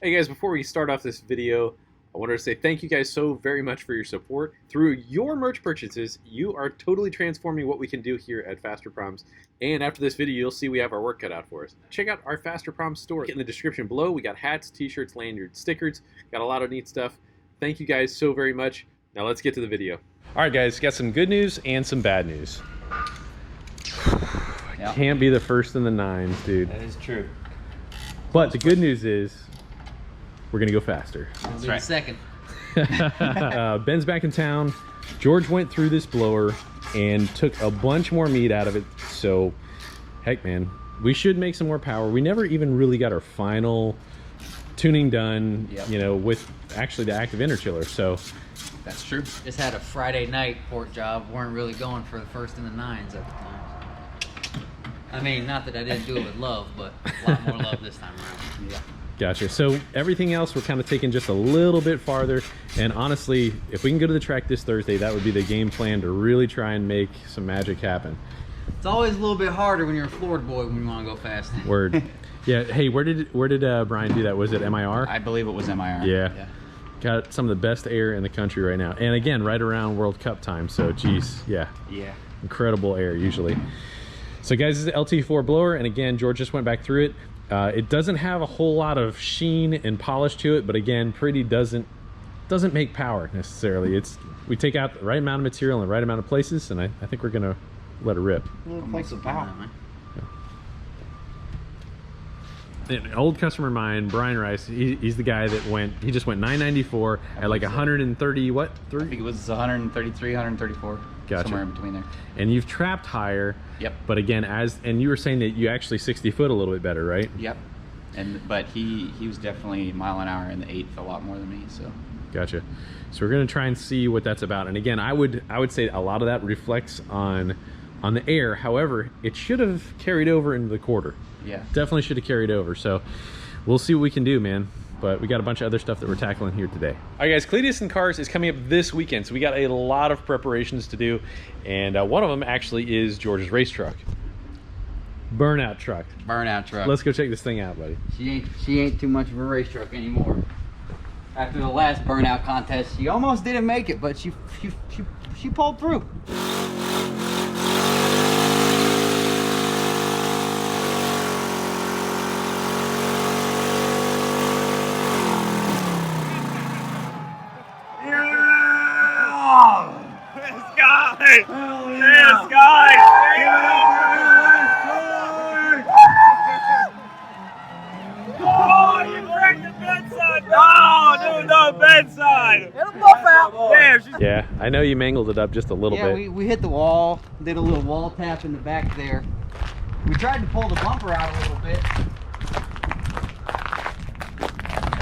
Hey guys, before we start off this video, I wanted to say thank you guys so very much for your support. Through your merch purchases, you are totally transforming what we can do here at Fasterproms. And after this video, you'll see we have our work cut out for us. Check out our Fasterproms store in the description below. We got hats, t-shirts, lanyards, stickers, got a lot of neat stuff. Thank you guys so very much. Now let's get to the video. All right guys, got some good news and some bad news. Yep. Can't be the first in the nines, dude. That is true. But the good news is, we're gonna go faster. That's right. Second. Ben's back in town. George went through this blower and took a bunch more meat out of it. So, heck man, we should make some more power. We never even really got our final tuning done, you know, with actually the active interchiller. So, that's true. Just had a Friday night port job. Weren't really going for the first in the nines at the time. I mean, not that I didn't do it with love, but a lot more love this time around. Yeah. Gotcha. So everything else we're kind of taking just a little bit farther. And honestly, if we can go to the track this Thursday, that would be the game plan to really try and make some magic happen. It's always a little bit harder when you're a Florida boy when you want to go fast. Word. Yeah. Hey, where did Brian do that? Was it MIR? I believe it was MIR. Yeah. Got some of the best air in the country right now. And again, right around World Cup time. So, geez, yeah. Yeah. Incredible air usually. So guys, this is the LT4 blower. And again, George just went back through it. It doesn't have a whole lot of sheen and polish to it, but again, pretty doesn't make power necessarily. We take out the right amount of material in the right amount of places, and I think we're gonna let it rip. Make some power. An old customer of mine, Brian Rice, he's the guy that he just went 994 at like 130 what? I think it was 133, 134. Gotcha. Somewhere in between there. And you've trapped higher. Yep. But again, and you were saying that you actually 60 foot a little bit better, right? Yep. But he was definitely mile an hour in the 8th, a lot more than me. So. Gotcha. So we're gonna try and see what that's about. And again, I would say a lot of that reflects on the air. However, it should have carried over into the quarter. Yeah. Definitely should have carried over. So we'll see what we can do, man. But we got a bunch of other stuff that we're tackling here today. All right, guys, Cletus and Cars is coming up this weekend. So we got a lot of preparations to do. And one of them actually is George's race truck. Burnout truck. Burnout truck. Let's go check this thing out, buddy. She ain't too much of a race truck anymore. After the last burnout contest, she almost didn't make it, but she pulled through. This guy! Oh, you break the bedside! Oh, dude, no bedside! It'll buff out. Yeah, I know you mangled it up just a little bit. Yeah, we hit the wall, did a little wall tap in the back there. We tried to pull the bumper out a little bit.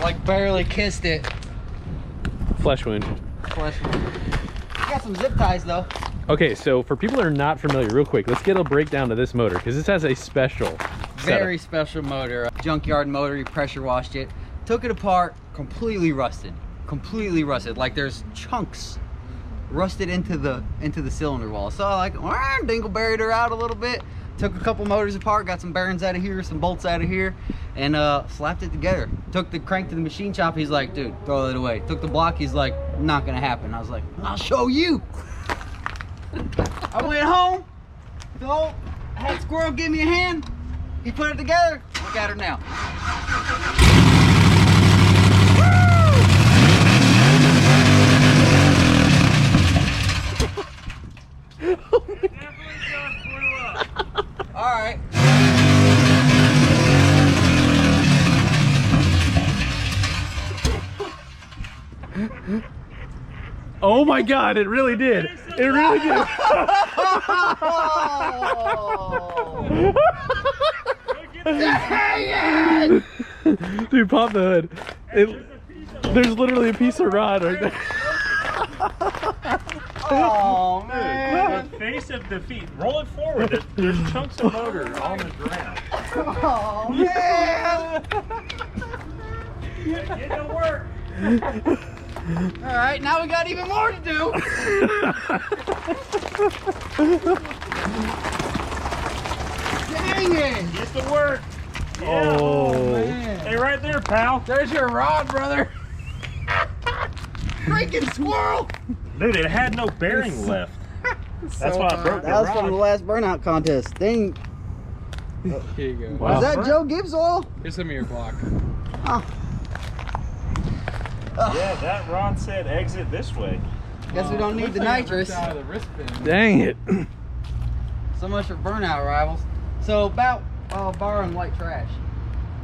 Like barely kissed it. Flesh wound. Flesh wound. Got some zip ties though. Okay, so for people that are not familiar, real quick, let's get a breakdown of this motor because this has a special Very special motor. Junkyard motor, he pressure washed it. Took it apart, completely rusted. Completely rusted. Like there's chunks rusted into the cylinder wall. So I like dingleberried her out a little bit. Took a couple motors apart, got some bearings out of here, some bolts out of here, and slapped it together. Took the crank to the machine shop, he's like, dude, throw that away. Took the block, he's like, not gonna happen. I was like, I'll show you. I went home, I had Squirrel give me a hand, he put it together, look at her now. All right. Oh my God, it really did. It really did. Dang it! Dude, pop the hood. There's literally a piece of rod right there. Oh man! The face of defeat. Roll it forward. There's chunks of motor on the ground. Oh man! Get to work. All right, now we got even more to do. Dang it! Get to work. Yeah. Oh, Man. Hey, right right there, pal. There's your rod, brother. Freaking squirrel! Dude, it had no bearing left. That's why I broke the That was from the rod. last burnout contest. Dang. Here you go. Wow. Was that Joe Gibbs oil? Here's some of your Glock. Oh, Yeah, that rod said exit this way. guess we don't need the nitrous. Out of the wristband. Dang it. So much for burnout rivals. So about borrowing white trash.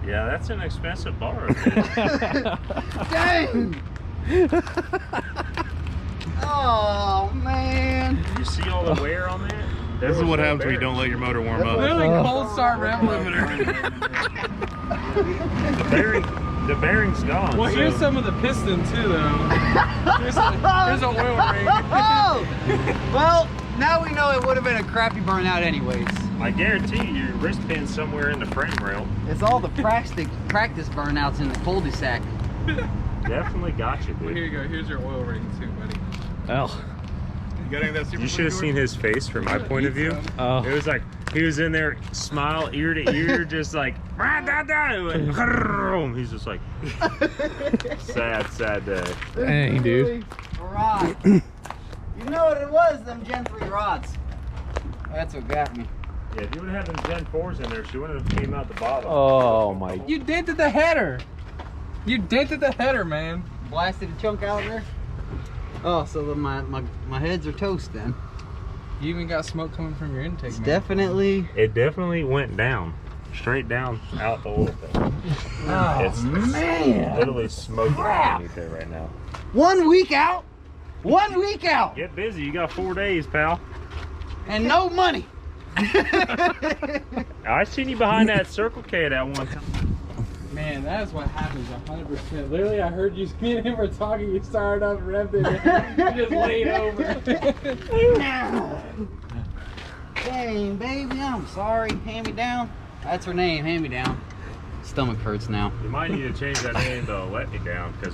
Yeah, that's an expensive borrow. Dang! Oh man! You see all the wear on that? This is what happens when you don't let your motor warm up. Literally cold start rev limiter. The bearing's gone. Well, here's so some of the piston too, though. Here's an oil ring. Oh! Well, now we know it would have been a crappy burnout anyways. I guarantee you, your wrist pin's somewhere in the frame rail. It's all the practice burnouts in the cul-de-sac. Definitely got you, Well, dude. here you go. Here's your oil ring too, buddy. Oh. You got any of that super You should have seen his face from my point of view. Oh. It was like he was in there, smile ear to ear, just like "Rah, da, da," and like, he's just like sad day. Dang, dude. Rod. You know what it was? Them Gen 3 rods. That's what got me. Yeah, if you would have had them Gen 4s in there, she wouldn't have came out the bottom. Oh my. You dented the header. You dented the header, man. Blasted a chunk out there. Oh, so my heads are toast then. You even got smoke coming from your intake, It's man. definitely. It definitely went down, straight down out the oil thing. Oh It's man! literally smoking underneath there right now. 1 week out. 1 week out, Get busy, you got 4 days, pal. and no money. I seen you behind that Circle K at that one time. Man, that is what happens 100%. Literally, I heard you, me and him were talking, you started up, revved it, and you just laid over. Dang, baby, I'm sorry. Hand me down. That's her name. Hand me down. Stomach hurts now. You might need to change that name to Let Me Down, because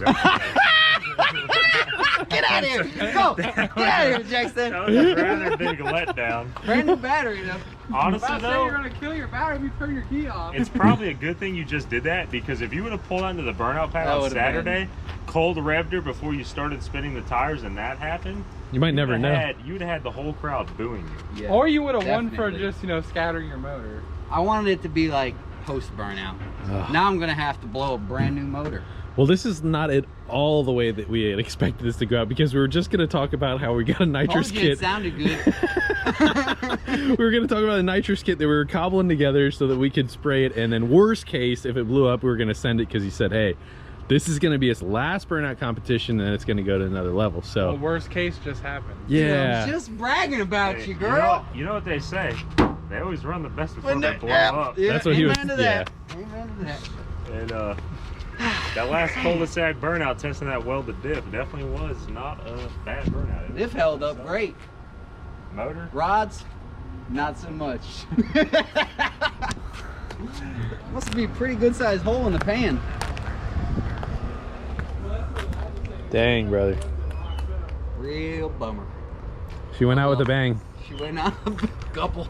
Get out of here! Go! Get out of here, Jackson! that was a rather big letdown. Brand new battery though. Honestly About to say though, you're gonna kill your battery if you turn your key off. it's probably a good thing you just did that, because if you would have pulled onto the burnout pad That on would've Saturday, cold revved her before you started spinning the tires and that happened, You might never know. you'd have had the whole crowd booing you. Yeah, Or you would have won for definitely. just, you know, scattering your motor. I wanted it to be like post burnout. Ugh. Now I'm gonna have to blow a brand new motor. Well, this is not at all the way that we had expected this to go out, because we were just going to talk about how we got a nitrous Told you it kit. sounded good. We were going to talk about a nitrous kit that we were cobbling together so that we could spray it, and then worst case, if it blew up, we were going to send it, because he said, hey, this is going to be its last burnout competition, and it's going to go to another level. The So worst case just happened. yeah. I'm just bragging about Hey, you, girl. You know what they say? They always run the best before When they the- blow yeah, up. yeah, That's what he was- amen to that. Amen to that. And that last cul-de-sac burnout testing that welded diff definitely was not a bad burnout. It was It held up great. motor. Rods, not so much. Must be a pretty good sized hole in the pan. Dang, brother. Real bummer. She went out with a bang. She went out a couple.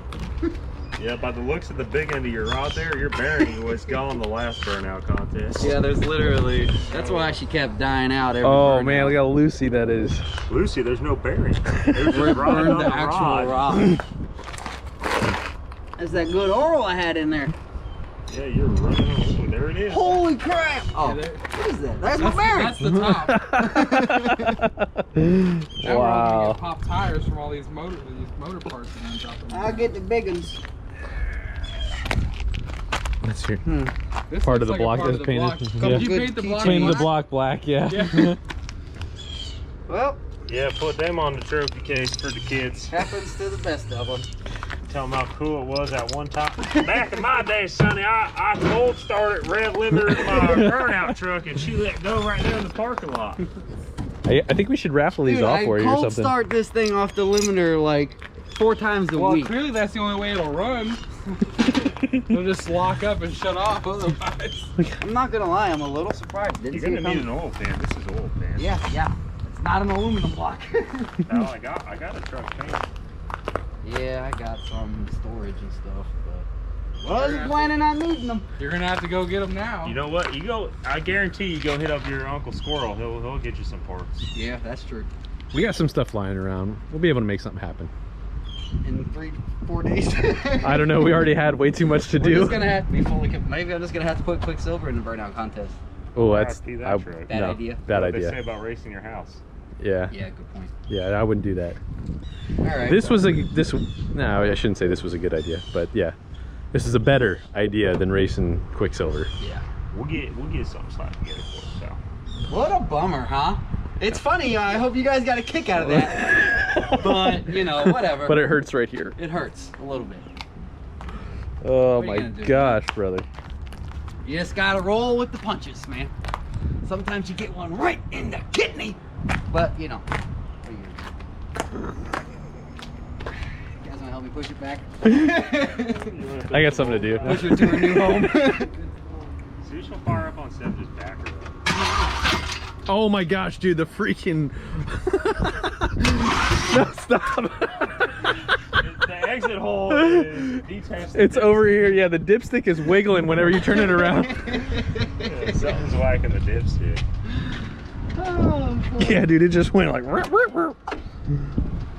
Yeah, by the looks of the big end of your rod there, your bearing was gone the last burnout contest. Yeah, there's literally. That's why she kept dying out every Oh burnout. man, look how loosey that is. Lucy, there's no bearing. There's Burned just rod on the the actual rod. rod. That's that good oral I had in there. Yeah, you're running. Oh, there it is. Holy crap! Oh, there- what is that? That's my bearing. That's the top. Now we're all gonna Wow. get pop tires from all these motor parts that I'm dropping. I'll get the big ones. That's your This part of looks the like a block part that's of the painted. block. Yeah. You Good paint the block keychain. Painted the black? block black, yeah. Yeah. Well, Yeah, put them on the trophy case for the kids. happens to the best of them. Tell them how cool it was at one time. Back in my day, Sonny, I cold started rev limiter my burnout truck, and she let go right there in the parking lot. I think we should raffle these Dude, off I for you or cold something. start this thing off the limiter like 4 times a Well, week. clearly that's the only way it'll run. It'll just lock up and shut off otherwise. I'm not gonna lie, I'm a little surprised. Didn't You're see gonna it need coming. an oil pan. This is oil pan. Yeah. It's not an aluminum block. Oh, I got a truck pan. Yeah, I got some storage and stuff, but Wasn't planning on needing them. You're gonna have to go get them now. You know what? You go. I guarantee you go hit up your Uncle Squirrel. He'll get you some parts. Yeah, that's true. We got some stuff lying around. We'll be able to make something happen. In 3-4 days. I don't know. We already had way too much to We're do. just gonna have to be fully. Maybe I'm just gonna have to put Quicksilver in the burnout contest. Oh, that's RIP that I- truck. Bad no, idea. Bad What they say idea. about racing your house. Yeah. Yeah, good point. Yeah, I wouldn't do that. All right. This was no, I shouldn't say this was a good idea, but yeah, this is a better idea than racing Quicksilver. Yeah. We'll get something slapped together for us. So. What a bummer, huh? It's funny. I hope you guys got a kick out of that. But you know, whatever. But it hurts right here. It hurts a little bit. Oh What are my you gonna do, gosh, brother. You just gotta roll with the punches, man. Sometimes you get one right in the kidney. But you know. What are you gonna do? You guys wanna help me push it back? I got something to do. Push it to a new home. See, she'll fire up on Seb, just back her up. Oh my gosh, dude, the freaking no, stop. The exit hole is detached. It's over here. Yeah, the dipstick is wiggling whenever you turn it around. Yeah, something's whacking the dipstick. Yeah, dude, it just went like.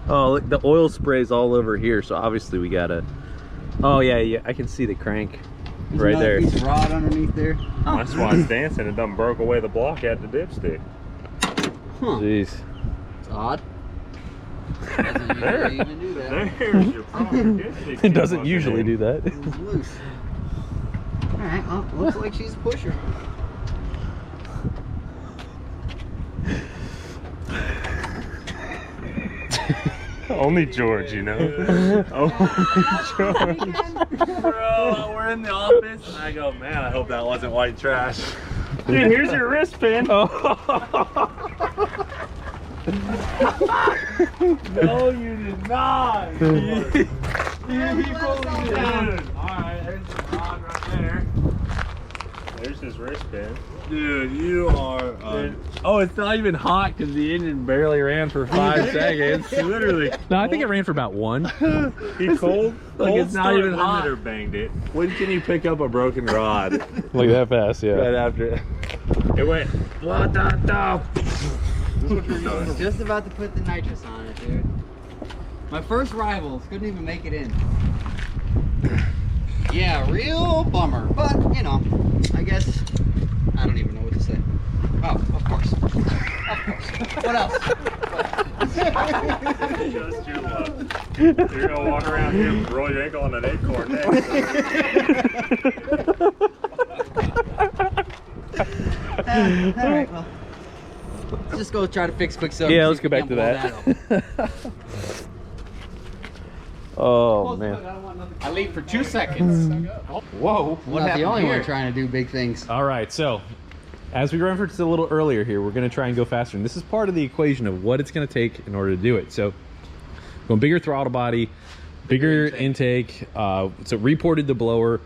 Oh, look, the oil spray's all over here, so obviously we gotta. Oh yeah, I can see the crank right there. Piece of rod underneath there. Oh. That's why it's dancing. It done broke away the block at the dipstick. Huh. Jeez. It's odd. Doesn't usually even do that. There's your problem. Your dipstick It doesn't wasn't usually in. do that. It was loose. Alright, well, looks like she's a pusher. Only George, you know. Only George. Bro, we're in the office, and I go, man, I hope that wasn't white trash. Dude, here's your wristband. No, you did not. He fully did. Alright, there's the rod right there. There's his wristband. Dude, you are. Oh, it's not even hot because the engine barely ran for 5 seconds. He literally. No, I think it ran for about 1. He cold. Like, cold it's not start even hot. limiter banged it. When can you pick up a broken rod? Like that fast, yeah. Right after. It went. What the? I was just about to put the nitrous on it, dude. My first rivals couldn't even make it in. Yeah, real bummer. But, you know, I guess I don't even know what to say. Oh, of course. Of course. What else? Just your luck. You're gonna walk around here and roll your ankle on an acorn next. All right, well, let's just go try to fix Quicksilver. Yeah, see let's if go we back to can't blow that. up. Oh man. I leave for 2 seconds. Whoa, I'm not the only one trying to do big things. All right, so as we referenced a little earlier here, we're going to try and go faster, and this is part of the equation of what it's going to take in order to do it. So going bigger throttle body, bigger intake. So reported the blower.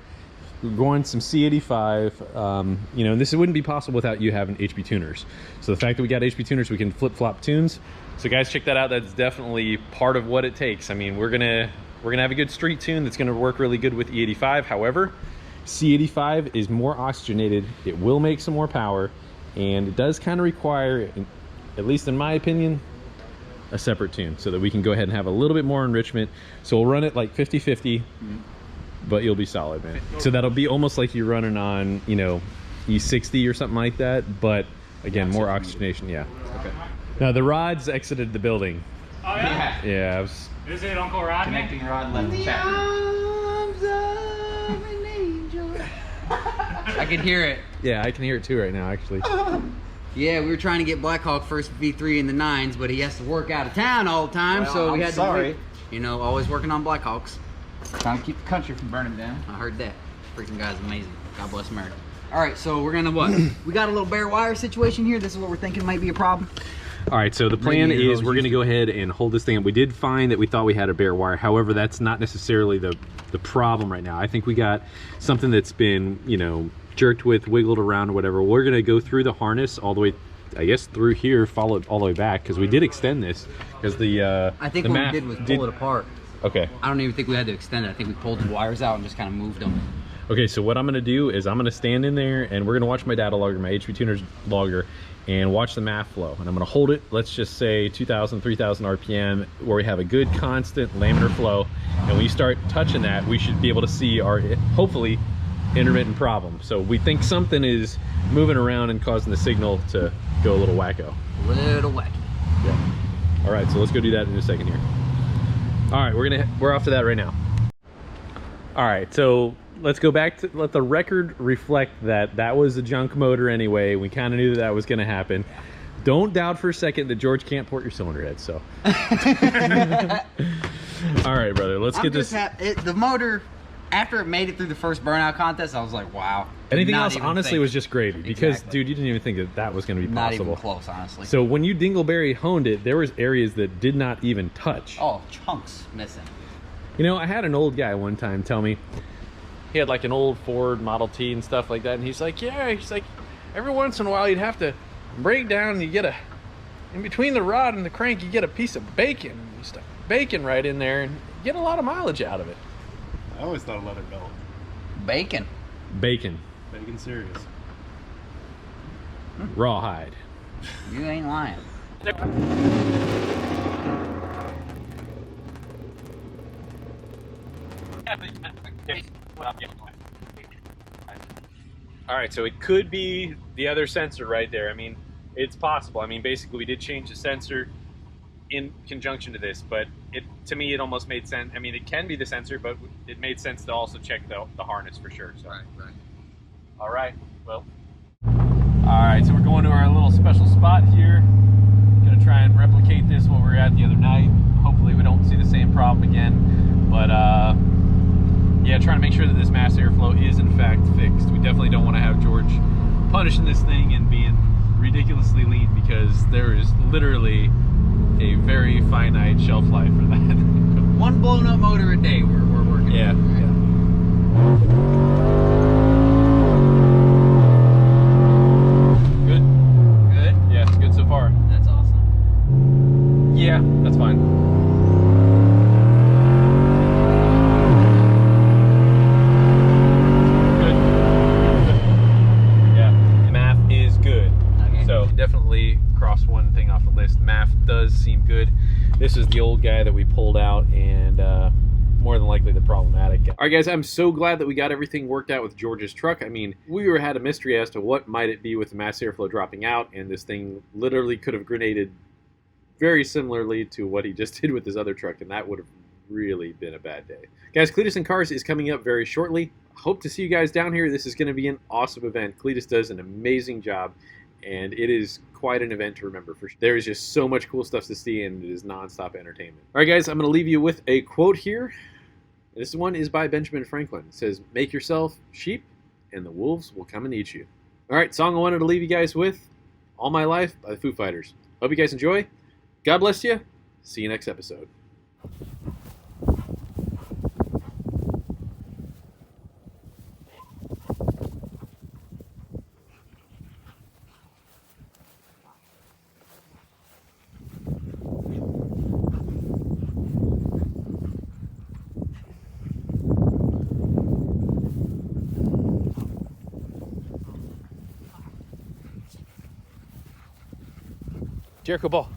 We're going some C85. You know, and this wouldn't be possible without you having HP tuners. So the fact that we got HP tuners, we can flip-flop tunes. So guys, check that out. That's definitely part of what it takes. I mean, we're gonna have a good street tune that's gonna work really good with E85. However, C85 is more oxygenated. It will make some more power, and it does kind of require, at least in my opinion, a separate tune so that we can go ahead and have a little bit more enrichment. So we'll run it like 50-50, but you'll be solid, man. So that'll be almost like you're running on, you know, E60 or something like that, but again, more oxygenation, yeah. Okay. Now the rods exited the building. Oh yeah. Yeah, I was, Is it Uncle Rodney? Connecting rod left check. I can hear it. yeah, I can hear it too right now, actually. Yeah, we were trying to get Blackhawk first V3 in the 9s, but he has to work out of town all the time, Well, so we I'm had sorry. to wait. You know, always working on Blackhawks. Trying to keep the country from burning down. I heard that. Freaking guy's amazing. God bless America. All right, so we're gonna what? We got a little bare wire situation here. This is what we're thinking might be a problem. All right, so the plan Radiator is hose we're going to used. go ahead and hold this thing up. We did find that we thought we had a bare wire. However, that's not necessarily the problem right now. I think we got something that's been, you know, jerked with, wiggled around or whatever. We're going to go through the harness all the way, I guess, through here, follow it all the way back, because we did extend this. Because the I think the what we MAF did was pull it apart. Okay. I don't even think we had to extend it. I think we pulled the wires out and just kind of moved them. Okay, so what I'm gonna do is I'm gonna stand in there and we're gonna watch my data logger, my HP Tuner's logger, and watch the MAF flow. And I'm gonna hold it, let's just say 2,000, 3,000 RPM, where we have a good constant laminar flow. And when you start touching that, we should be able to see our, hopefully, intermittent problem. So we think something is moving around and causing the signal to go a little wacko. A little wacky. Yeah. All right, so let's go do that in a second here. All right, we're off to that right now. All right, so let's go back to let the record reflect that that was a junk motor anyway. We kind of knew that was going to happen. Don't doubt for a second that George can't port your cylinder head. So, all right, brother, let's get this. The motor, after it made it through the first burnout contest, I was like, wow. Anything else, honestly, was just gravy because, dude, you didn't even think that that was going to be possible. Not even close, honestly. So when you dingleberry honed it, there was areas that did not even touch. Oh, chunks missing. You know, I had an old guy one time tell me, he had like an old Ford Model T and stuff like that, and he's like, yeah, he's like, every once in a while you'd have to break down and you get in between the rod and the crank, you get a piece of bacon. You stuff bacon right in there and get a lot of mileage out of it. I always thought of leather belt. Bacon. Bacon. Bacon serious. Rawhide. You ain't lying. All right, so it could be the other sensor right there. I mean, it's possible. I mean, basically we did change the sensor in conjunction to this, but to me it almost made sense. I mean, it can be the sensor, but it made sense to also check the harness for sure. So. Right. All right, well. All right, so we're going to our little special spot here. Gonna try and replicate this what we were at the other night. Hopefully we don't see the same problem again, but yeah, trying to make sure that this mass airflow is in fact fixed. We definitely don't want to have George punishing this thing and being ridiculously lean, because there is literally a very finite shelf life for that. One blown up motor a day we're working. Yeah. Good? Yeah, it's good so far. That's awesome. Yeah, that's fine. Good. Yeah, MAF is good. Okay. So definitely cross one thing off the list. MAF does seem good. This is the old guy that we pulled out, and more than likely the problematic guy. All right, guys, I'm so glad that we got everything worked out with George's truck. I mean, we had a mystery as to what might it be with the mass airflow dropping out, and this thing literally could have grenaded very similarly to what he just did with his other truck, and that would have really been a bad day. Guys, Cletus and Cars is coming up very shortly. Hope to see you guys down here. This is going to be an awesome event. Cletus does an amazing job, and it is quite an event to remember. There is just so much cool stuff to see, and it is non-stop entertainment. All right, guys, I'm going to leave you with a quote here. This one is by Benjamin Franklin. It says, "Make yourself sheep, and the wolves will come and eat you." All right, song I wanted to leave you guys with, "All My Life" by the Foo Fighters. Hope you guys enjoy. God bless you. See you next episode. Jericho ball.